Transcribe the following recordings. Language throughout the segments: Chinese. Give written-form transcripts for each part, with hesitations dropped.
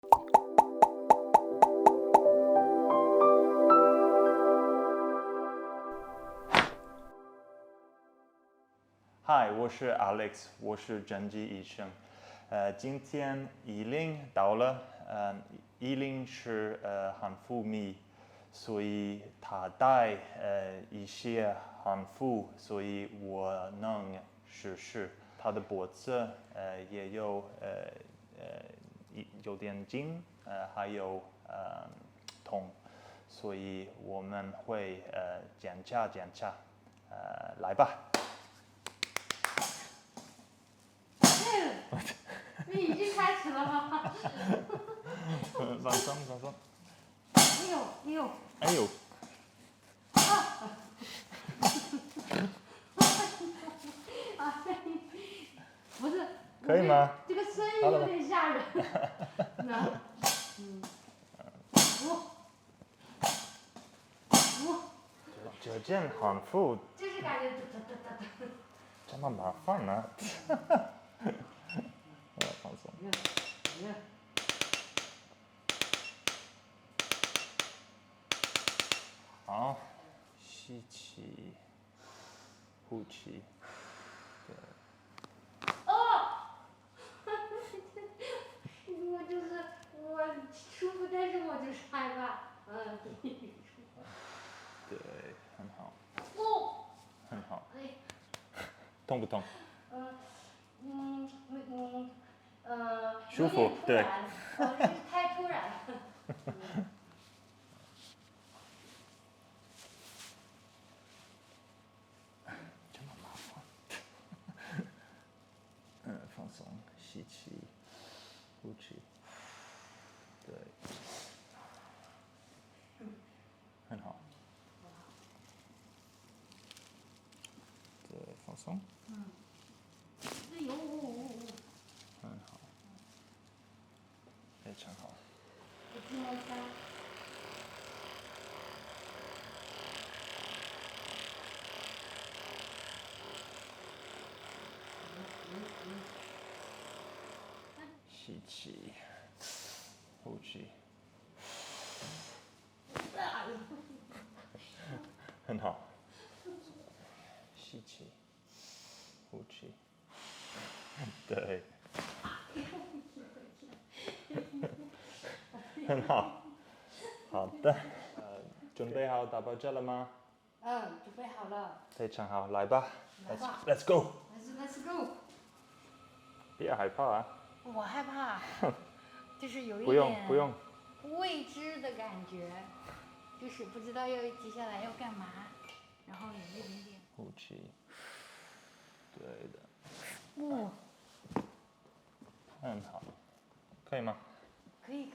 嗨，我是 Alex，我是整脊医生。今天10到了，10是汉服迷，所以他带一些汉服，所以我能试试。他的脖子也有点紧，还有痛，所以我们会检查，来吧。你已经开始了吗？放松。哎呦！哎呦！不是，可以吗？这个声音有点吓人。这件汉服就是感觉这么麻烦呢？我来放松。好，吸气，呼气。我舒服，但是我就是害怕。对，很好。哦。很好。哎。痛不痛？舒服，有点突对。然，就是太突然了。这么麻烦。放松，吸气，呼气。对。很好。对，放松。哎呦！很好。非常好。我听了一下。吸气，呼气。很好。吸气，呼气。对。很好。好的。准备好打包这了吗？准备好了。非常好，来吧。来吧。Let's go。Let's go。不要害怕啊。我害怕，就是有一不用未知的感觉，就是不知道接下来要干嘛，然后有一点点。呼气。对的。很好。可以吗？可以，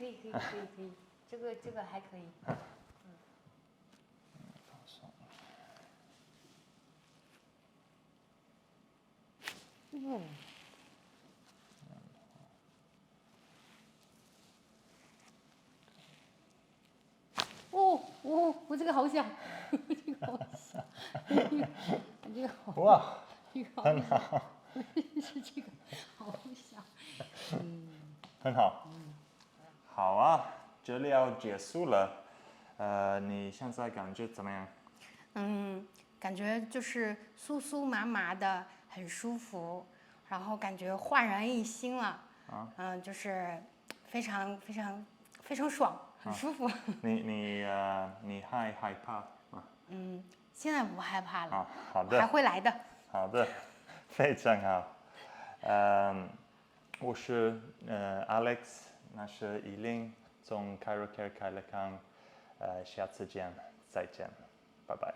这个还可以。放松。我这个好想，这个好想，这个好。哇，这个很好。是这个好想。很好。好啊，这里要结束了。你现在感觉怎么样？感觉就是酥酥麻麻的，很舒服，然后感觉焕然一新了。就是非常爽，很舒服。你害怕吗？现在不害怕了。好的。还会来的。好的，非常好。我是Alex，那是10从 Chirocare 开了康，下次见，再见，拜拜。